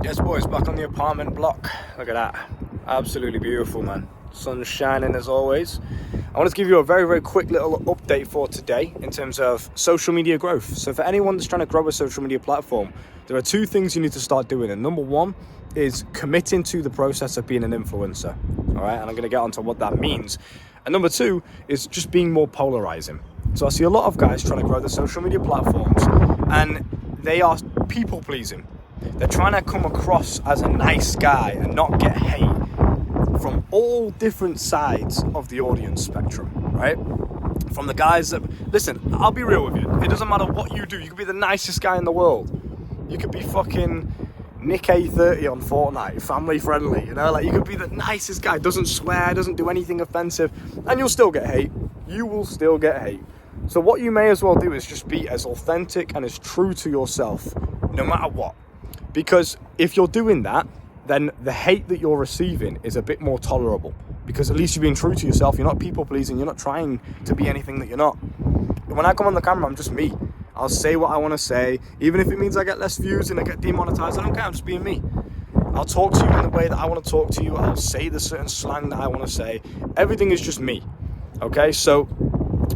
Yes, boys, back on the apartment block. Look at that. Absolutely beautiful, man. Sun's shining as always. I wanted to give you a very, very quick little update for today in terms of social media growth. So for anyone that's trying to grow a social media platform, there are two things you need to start doing. And number one is committing to the process of being an influencer. All right, and I'm going to get onto what that means. And number two is just being more polarizing. So I see a lot of guys trying to grow their social media platforms and they are people pleasing. They're trying to come across as a nice guy and not get hate from all different sides of the audience spectrum, right? From the guys that, listen, I'll be real with you. It doesn't matter what you do. You could be the nicest guy in the world. You could be fucking Nick A30 on Fortnite, family friendly, you know? Like, you could be the nicest guy, doesn't swear, doesn't do anything offensive, and you'll still get hate. You will still get hate. So what you may as well do is just be as authentic and as true to yourself, no matter what. Because if you're doing that, then the hate that you're receiving is a bit more tolerable. Because at least you're being true to yourself. You're not people pleasing. You're not trying to be anything that you're not. When I come on the camera, I'm just me. I'll say what I want to say. Even if it means I get less views and I get demonetized, I don't care. I'm just being me. I'll talk to you in the way that I want to talk to you. I'll say the certain slang that I want to say. Everything is just me. Okay, so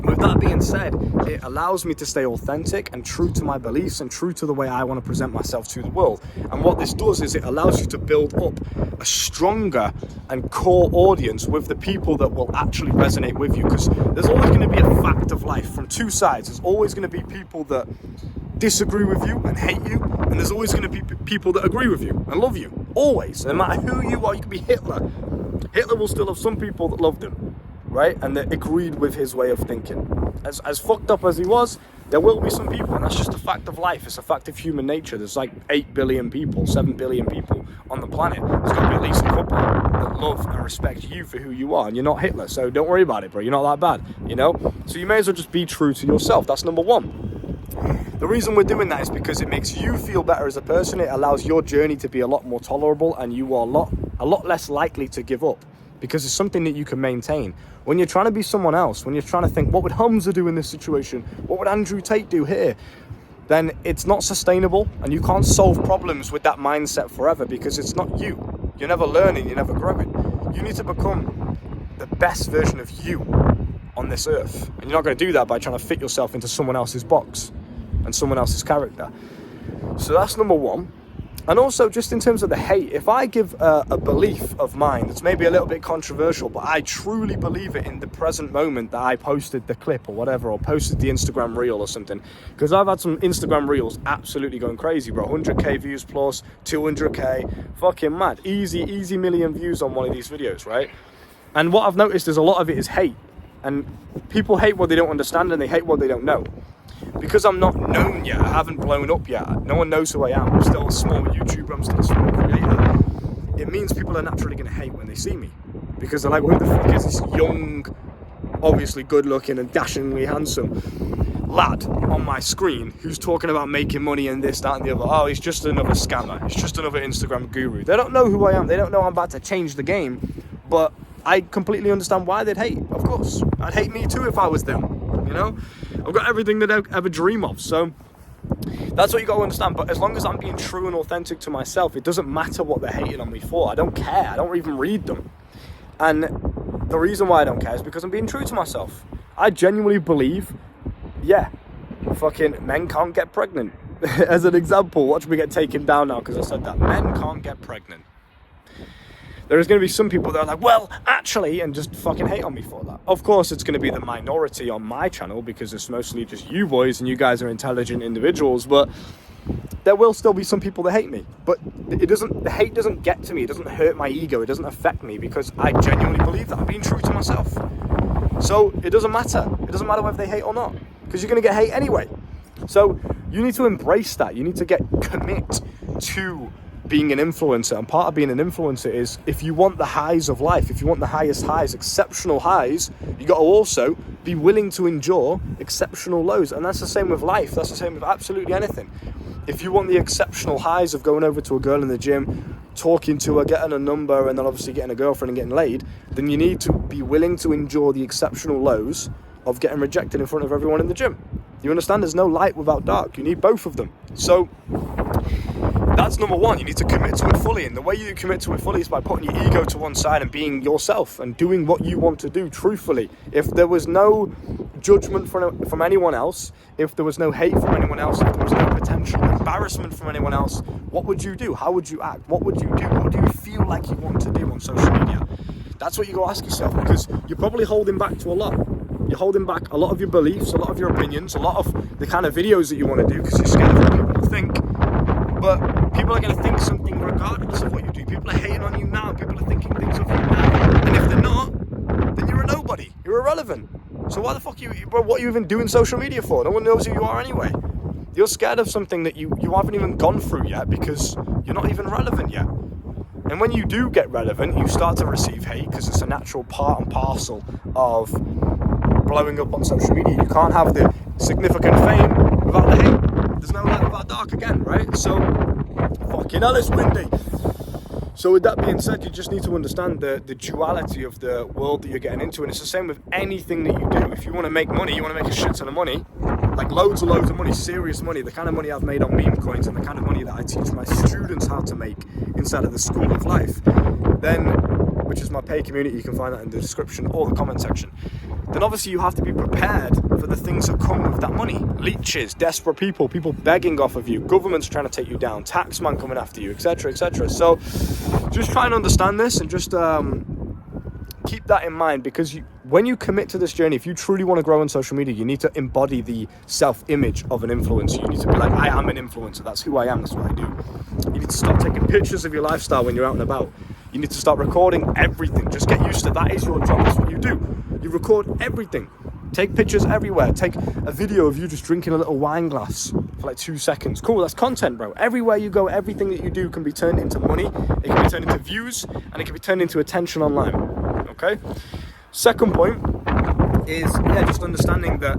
with that being said, it allows me to stay authentic and true to my beliefs and true to the way I want to present myself to the world. And what this does is it allows you to build up a stronger and core audience with the people that will actually resonate with you. Because there's always going to be a fact of life from two sides. There's always going to be people that disagree with you and hate you, and there's always going to be people that agree with you and love you. Always. No matter who you are, you could be Hitler. Hitler will still have some people that loved him, right? And that agreed with his way of thinking. As fucked up as he was, there will be some people, and that's just a fact of life. It's a fact of human nature. There's like 8 billion people, 7 billion people on the planet. There's got to be at least a couple that love and respect you for who you are, and you're not Hitler, so don't worry about it, bro. You're not that bad, you know? So you may as well just be true to yourself. That's number one. The reason we're doing that is because it makes you feel better as a person. It allows your journey to be a lot more tolerable, and you are a lot less likely to give up. Because it's something that you can maintain. When you're trying to be someone else, when you're trying to think, what would Hamza do in this situation? What would Andrew Tate do here? Then it's not sustainable, and you can't solve problems with that mindset forever because it's not you. You're never learning, you're never growing. You need to become the best version of you on this earth. And you're not going to do that by trying to fit yourself into someone else's box and someone else's character. So that's number one. And also, just in terms of the hate, if I give a belief of mine that's maybe a little bit controversial, but I truly believe it in the present moment that I posted the clip or whatever, or posted the Instagram reel or something, because I've had some Instagram reels absolutely going crazy, bro. 100k views plus, 200k, fucking mad. Easy million views on one of these videos, right? And what I've noticed is a lot of it is hate. And people hate what they don't understand, and they hate what they don't know. Because I'm not known yet, I haven't blown up yet, no one knows who I am, I'm still a small YouTuber, I'm still a small creator, it means people are naturally going to hate when they see me. Because they're like, who the fuck is this young, obviously good looking and dashingly handsome lad on my screen who's talking about making money and this, that and the other. Oh, he's just another scammer, he's just another Instagram guru. They don't know who I am, they don't know I'm about to change the game, but I completely understand why they'd hate. Of course, I'd hate me too if I was them. You know, I've got everything that I ever dream of, so that's what you got to understand. But as long as I'm being true and authentic to myself, it doesn't matter what they're hating on me for. I don't care. I don't even read them. And the reason why I don't care is because I'm being true to myself. I genuinely believe, fucking men can't get pregnant. As an example, watch me get taken down now because I said that. Men can't get pregnant. There's going to be some people that are like, well, actually, and just fucking hate on me for that. Of course, it's going to be the minority on my channel because it's mostly just you boys and you guys are intelligent individuals, but there will still be some people that hate me. But the hate doesn't get to me. It doesn't hurt my ego. It doesn't affect me because I genuinely believe that I'm being true to myself. So it doesn't matter. It doesn't matter whether they hate or not because you're going to get hate anyway. So you need to embrace that. You need to commit to being an influencer, and part of being an influencer is if you want the highs of life, if you want the highest highs, exceptional highs, you got to also be willing to endure exceptional lows. And that's the same with life. That's the same with absolutely anything. If you want the exceptional highs of going over to a girl in the gym, talking to her, getting a number, and then obviously getting a girlfriend and getting laid, then you need to be willing to endure the exceptional lows of getting rejected in front of everyone in the gym. You understand? There's no light without dark. You need both of them. So that's number one. You need to commit to it fully, and the way you commit to it fully is by putting your ego to one side and being yourself and doing what you want to do truthfully. If there was no judgment from anyone else, if there was no hate from anyone else, if there was no potential embarrassment from anyone else, what would you do? How would you act? What would you do? What do you feel like you want to do on social media? That's what you go ask yourself, because you're probably holding back to a lot. You're holding back a lot of your beliefs, a lot of your opinions, a lot of the kind of videos that you want to do because you're scared of what people will think. But people are going to think something regardless of what you do. People are hating on you now. People are thinking things of you now. And if they're not, then you're a nobody. You're irrelevant. So why the fuck what are you even doing social media for? No one knows who you are anyway. You're scared of something that you haven't even gone through yet because you're not even relevant yet. And when you do get relevant, you start to receive hate because it's a natural part and parcel of blowing up on social media. You can't have the significant fame without the hate. There's no light without dark again, right? So, fucking hell, it's windy. So with that being said, you just need to understand the duality of the world that you're getting into. And it's the same with anything that you do. If you want to make money, you want to make a shit ton of money, like loads of money, serious money, the kind of money I've made on meme coins and the kind of money that I teach my students how to make inside of the School of Life, then, which is my paid community, you can find that in the description or the comment section, then obviously you have to be prepared for the things that come with that money. Leeches, desperate people begging off of you, governments trying to take you down, taxman coming after you, etc., etc. So just try and understand this and just keep that in mind, because when you commit to this journey, if you truly want to grow on social media, you need to embody the self-image of an influencer. You need to be like, I am an influencer, that's who I am, that's what I do. You need to start taking pictures of your lifestyle when you're out and about. You need to start recording everything. Just get used to that is your job, that's what you do. You record everything. Take pictures everywhere. Take a video of you just drinking a little wine glass for like 2 seconds. Cool, that's content, bro. Everywhere you go, everything that you do can be turned into money. It can be turned into views, and it can be turned into attention online. Okay? Second point is, just understanding that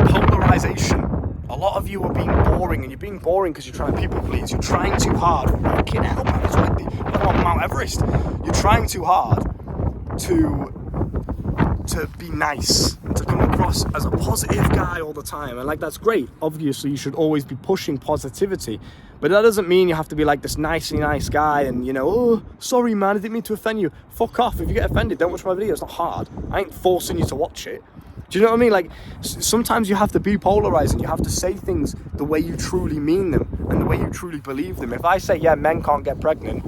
polarization. A lot of you are being boring, and you're being boring because you're trying to people please. You're trying too hard. Fucking hell, man, it's windy. You're like on Mount Everest. You're trying too hard to be nice, to come across as a positive guy all the time, and like that's great. Obviously you should always be pushing positivity, but that doesn't mean you have to be like this nicey nice guy and, you know, oh, sorry man, I didn't mean to offend you. Fuck off. If you get offended, don't watch my video. It's not hard. I ain't forcing you to watch it. Do you know what I mean? Like, sometimes you have to be polarizing. You have to say things the way you truly mean them and the way you truly believe them. If I say, yeah, men can't get pregnant,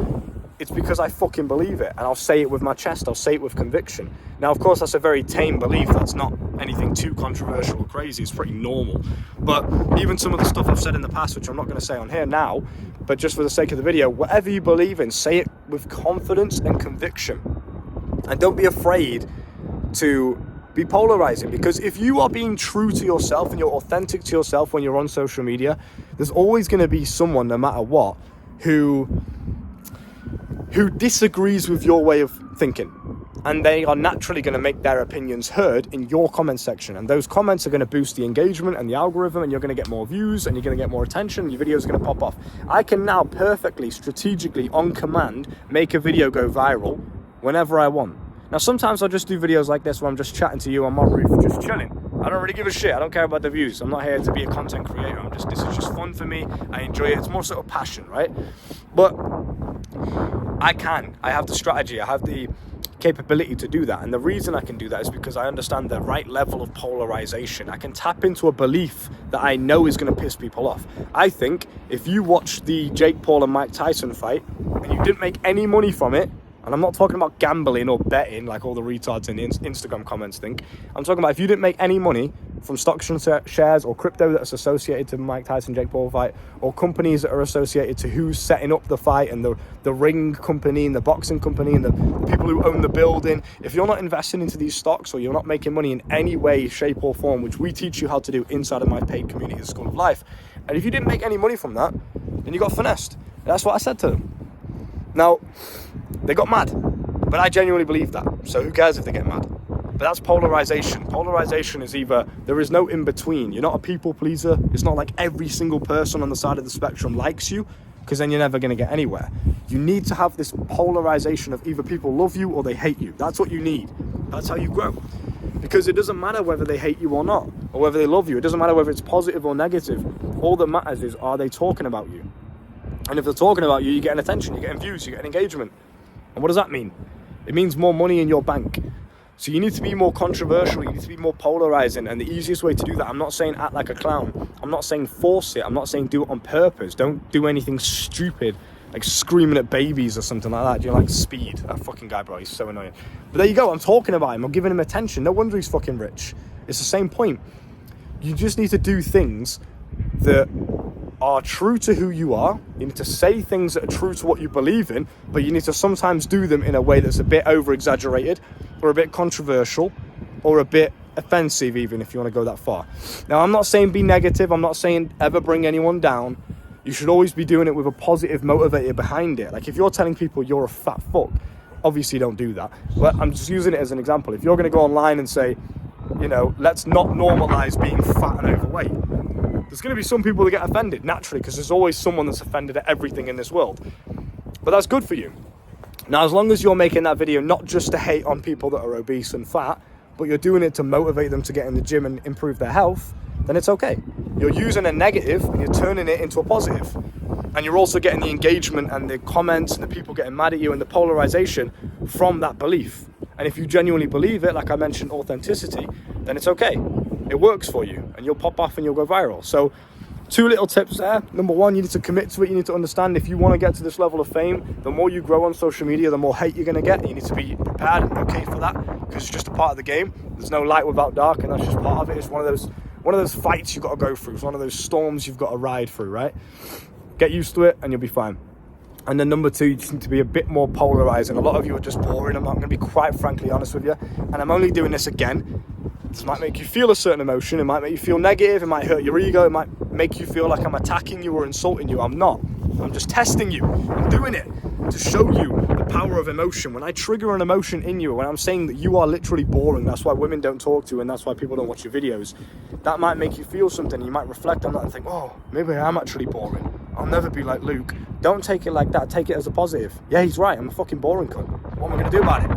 it's because I fucking believe it, and I'll say it with my chest, I'll say it with conviction. Now, of course, that's a very tame belief. That's not anything too controversial or crazy. It's pretty normal. But even some of the stuff I've said in the past, which I'm not going to say on here now, but just for the sake of the video, whatever you believe in, say it with confidence and conviction. And don't be afraid to be polarizing, because if you are being true to yourself and you're authentic to yourself when you're on social media, there's always going to be someone, no matter what, who disagrees with your way of thinking, and they are naturally going to make their opinions heard in your comment section, and those comments are going to boost the engagement and the algorithm, and you're going to get more views and you're going to get more attention, and your videos are going to pop off. I can now perfectly, strategically, on command, make a video go viral whenever I want. Now sometimes I'll just do videos like this where I'm just chatting to you on my roof, just chilling. I don't really give a shit. I don't care about the views. I'm not here to be a content creator. This is just fun for me. I enjoy it. It's more sort of passion, right? But I have the strategy. I have the capability to do that. And the reason I can do that is because I understand the right level of polarization. I can tap into a belief that I know is going to piss people off. I think if you watch the Jake Paul and Mike Tyson fight and you didn't make any money from it, and I'm not talking about gambling or betting like all the retards in the Instagram comments think. I'm talking about if you didn't make any money from stocks and shares or crypto that's associated to Mike Tyson, Jake Paul fight, or companies that are associated to who's setting up the fight and the ring company and the boxing company and the people who own the building. If you're not investing into these stocks or you're not making money in any way, shape or form, which we teach you how to do inside of my paid community, the School of Life, and if you didn't make any money from that, then you got finessed. And that's what I said to them. Now, they got mad, but I genuinely believe that. So who cares if they get mad? But that's polarization. Polarization is either, there is no in between. You're not a people pleaser. It's not like every single person on the side of the spectrum likes you, because then you're never going to get anywhere. You need to have this polarization of either people love you or they hate you. That's what you need. That's how you grow. Because it doesn't matter whether they hate you or not, or whether they love you. It doesn't matter whether it's positive or negative. All that matters is, are they talking about you? And if they're talking about you, you're getting attention, you're getting views, you're getting engagement. And what does that mean? It means more money in your bank. So you need to be more controversial, you need to be more polarizing, and the easiest way to do that, I'm not saying act like a clown, I'm not saying force it, I'm not saying do it on purpose, don't do anything stupid, like screaming at babies or something like that. Do you like Speed? That fucking guy, bro, he's so annoying. But there you go, I'm talking about him, I'm giving him attention, no wonder he's fucking rich. It's the same point. You just need to do things that are true to who you are. You need to say things that are true to what you believe in, but you need to sometimes do them in a way that's a bit over-exaggerated or a bit controversial or a bit offensive, even if you want to go that far. Now, I'm not saying be negative. I'm not saying ever bring anyone down. You should always be doing it with a positive motivator behind it. Like if you're telling people you're a fat fuck, obviously don't do that. But I'm just using it as an example. If you're going to go online and say, you know, let's not normalize being fat and overweight, there's going to be some people that get offended, naturally, because there's always someone that's offended at everything in this world. But that's good for you. Now, as long as you're making that video not just to hate on people that are obese and fat, but you're doing it to motivate them to get in the gym and improve their health, then it's okay. You're using a negative and you're turning it into a positive. And you're also getting the engagement and the comments and the people getting mad at you and the polarization from that belief. And if you genuinely believe it, like I mentioned, authenticity, then it's okay. It works for you and you'll pop off and you'll go viral. So 2 little tips there. Number 1, you need to commit to it. You need to understand if you want to get to this level of fame, the more you grow on social media, the more hate you're going to get. You need to be prepared and okay for that, because it's just a part of the game. There's no light without dark, and that's just part of it. It's one of those fights you've got to go through. It's one of those storms you've got to ride through, right? Get used to it and you'll be fine. And then number 2, you just need to be a bit more polarizing. A lot of you are just boring. I'm going to be quite frankly honest with you. And I'm only doing this again. This might make you feel a certain emotion. It might make you feel negative. It might hurt your ego. It might make you feel like I'm attacking you or insulting you. I'm not. I'm just testing you. I'm doing it to show you the power of emotion. When I trigger an emotion in you, when I'm saying that you are literally boring, that's why women don't talk to you and that's why people don't watch your videos, that might make you feel something. You might reflect on that and think, oh, maybe I am actually boring. I'll never be like Luke. Don't take it like that. Take it as a positive. Yeah, he's right. I'm a fucking boring cunt. What am I going to do about it?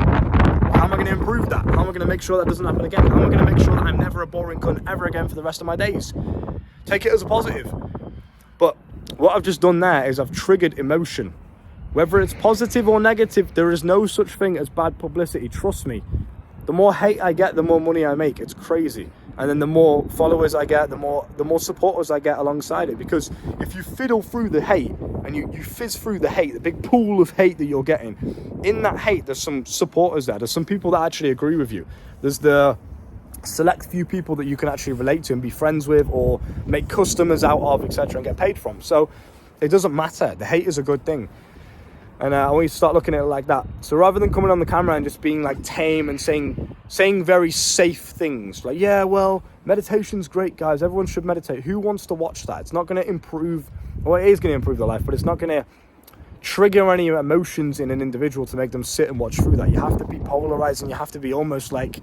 How am I going to improve that? How am I going to make sure that doesn't happen again? How am I going to make sure that I'm never a boring cunt ever again for the rest of my days? Take it as a positive. But what I've just done there is I've triggered emotion. Whether it's positive or negative, there is no such thing as bad publicity. Trust me. The more hate I get, the more money I make. It's crazy. And then the more followers I get, the more supporters I get alongside it. Because if you fiddle through the hate and you fizz through the hate, the big pool of hate that you're getting, in that hate, there's some supporters there. There's some people that actually agree with you. There's the select few people that you can actually relate to and be friends with or make customers out of, etc., and get paid from. So it doesn't matter. The hate is a good thing. And I want you to start looking at it like that. So rather than coming on the camera and just being like tame and saying very safe things, like, yeah, well, meditation's great, guys. Everyone should meditate. Who wants to watch that? It's not going to improve, well, it is going to improve their life, but it's not going to trigger any emotions in an individual to make them sit and watch through that. You have to be polarizing. You have to be almost like,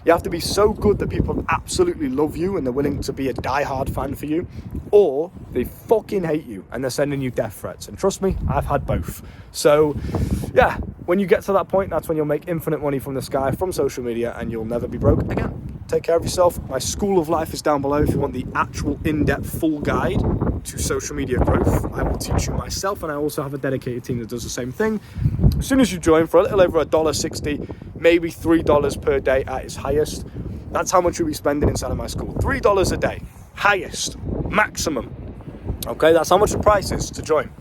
you have to be so good that people absolutely love you and they're willing to be a diehard fan for you, or they fucking hate you and they're sending you death threats. And trust me, I've had both. So yeah, when you get to that point, that's when you'll make infinite money from the sky, from social media, and you'll never be broke again. Take care of yourself. My School of Life is down below if you want the actual in-depth full guide to social media growth. I will teach you myself, and I also have a dedicated team that does the same thing. As soon as you join, for a little over $1.60, maybe $3 per day at its highest, that's how much you'll be spending inside of my school. $3 a day, highest, maximum. Okay, that's how much the price is to join.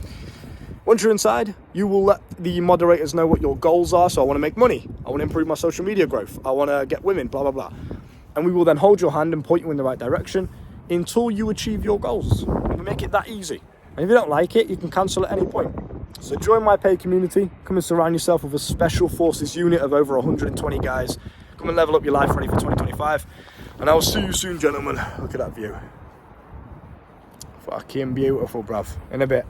Once you're inside, you will let the moderators know what your goals are. So I want to make money. I want to improve my social media growth. I want to get women, blah, blah, blah. And we will then hold your hand and point you in the right direction until you achieve your goals. We make it that easy. And if you don't like it, you can cancel at any point. So join my paid community. Come and surround yourself with a special forces unit of over 120 guys. Come and level up your life ready for 2025. And I will see you soon, gentlemen. Look at that view. Fucking beautiful, bruv. In a bit.